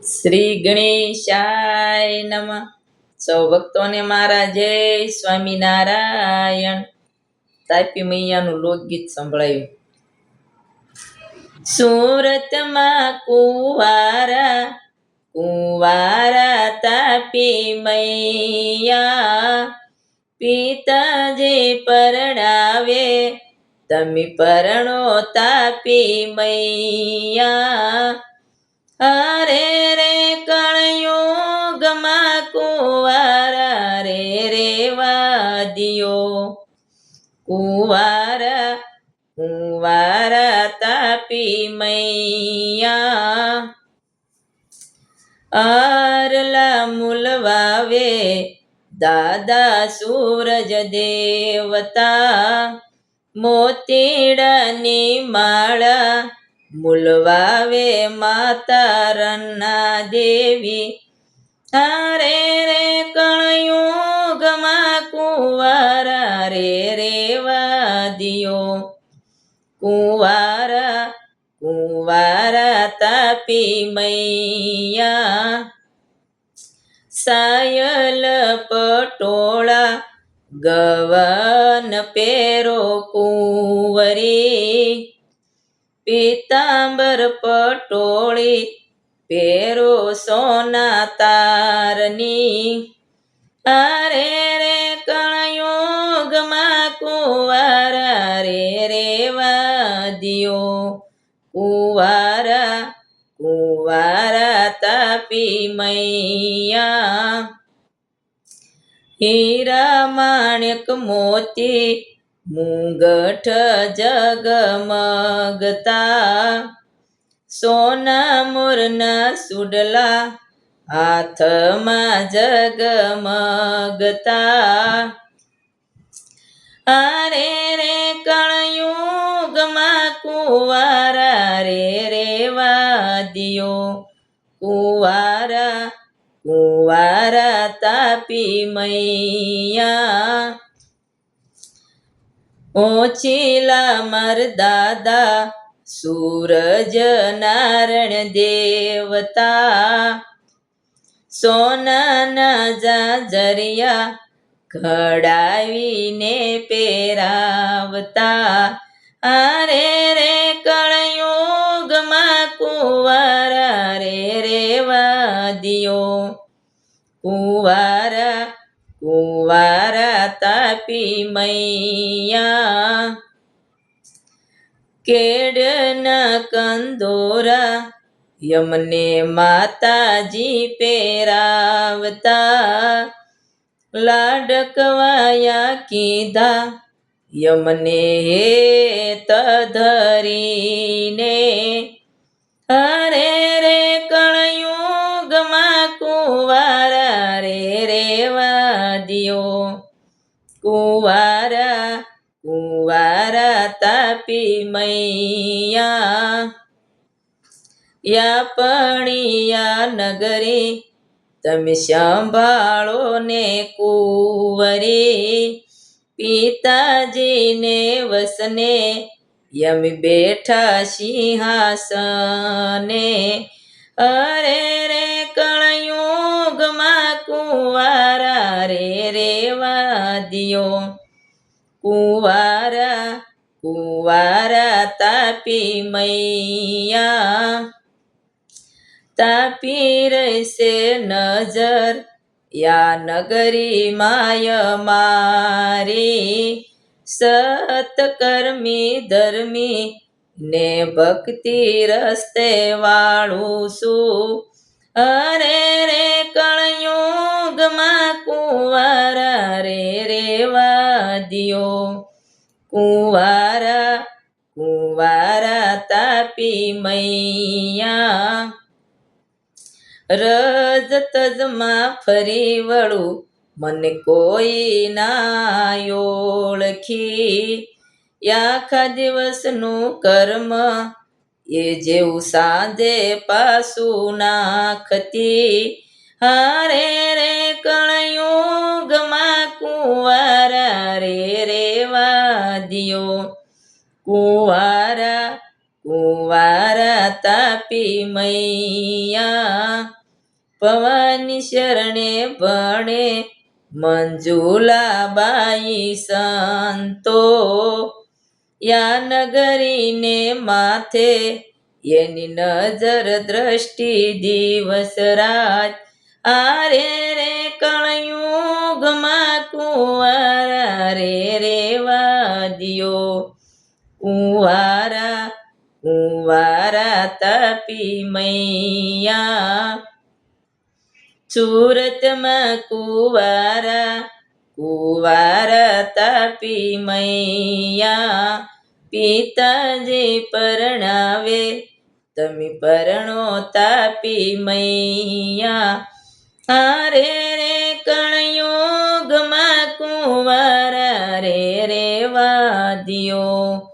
શ્રી ગણેશાય નમઃ. સૌ ભક્તોને મારા જય સ્વામિનારાયણ. તાપી મૈયાનું લોકગીત સંભળાયું. સુરતમાં કુંવારા કુંવારા તાપી મૈયા, પિતાજી પરણાવે તમે પરણો તાપી મૈયા. અરે રે કળયુગમાં કુંવારા રે રેવા દિયો, કુંવારા કુંવારા તાપી મૈયા. આરલા મુલવાવે દાદા સૂરજ દેવતા, મોતીડાની માળા મુલવાવે માતા રન્ના દેવી. અરે રે કળયુગમાં કુંવારા રે રેવા દિયો, કુંવારા કુંવારા તાપી મૈયા. સાયલ પટોળા ગવન પેરો કુંવરી, પીતાંબર પટોળી પેરો સોના તારની. અરે રે કળયુગમાં કુંવારા રે રેવા દિયો, કુંવારા કુંવારા તાપી મૈયા. હીરા માણેક મોતી મુંગઠ જગમગતા, સોના મોરના સુડલા હાથમાં જગમગતા. અરે રે કળયુગમાં કુંવારા રે રેવા દિયો, કુંવારા કુંવારા તાપી મૈયા. ઓછીલા માર દાદા સૂરજ નારાયણ દેવતા, સોનાના જાજરિયા ઘડાવીને પહેરાવતા. અરે રે કળયુગમાં કુંવારા રે રેવા દિયો, કુંવારા કુંવારા તાપી મૈયા. કેડના કંદોરા યમને માતાજી પહેરાવતા, લાડકવાયા કીધા યમને હેત ધરીને. અરે રે કળયુગમાં કુંવારા રે રેવા દિયો, કુંવારા કુંવારા તાપી મૈયા. યાપણિયા નગરી તમે સંભાળો ને કુંવરી, પિતાજીને વસને યમ બેઠા સિંહાસને. અરે રે કળયુગમાં કુંવારા રે રેવા દિયો, કુંવારા કુંવારા તાપી મૈયા. તાપી રહેશે નજર યા નગરી માય મારી, સતકર્મી ધર્મી ને ભક્તિ રસ્તે વાળું છું. અરે રે કળયુગમાં કુંવારા રે રેવા દિયો, કુંવારા કુંવારા તાપી મૈયા. રજતજમાં ફરી વળું મને કોઈ ના ઓળખી, આખા દિવસનું કર્મ એ જેવું સાંજે પાછું નાખતી. અરે રે કળયુગમાં કુંવારા રે રેવા દિયો, કુંવારા કુંવારા તાપી મૈયા ભવાની શરણે ભણે મંજુલાબાઈ સંતો યા નગરીને માથે એની નજર દ્રષ્ટિ દિવસ રાત આરે રે કળયુગમાં કુંવારા રે રેવા દિયો કુંવારા કુંવારા તાપી મૈયા સુરતમાં કુંવારા કુંવારા તાપી મૈયા પિતાજી પરણાવે તમે પરણો તાપી મૈયા આરે રે કળયુગમાં કુંવારા રે રેવા દિયો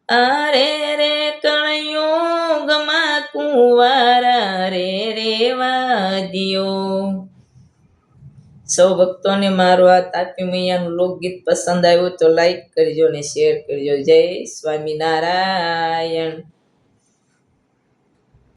આરે રે કળયુગમાં કુંવારા રે રેવા દિયો. સૌ ભક્તોને મારું આ તાપી મૈયાનું લોકગીત પસંદ આવ્યું તો લાઈક કરજો ને શેર કરજો. જય સ્વામિનારાયણ.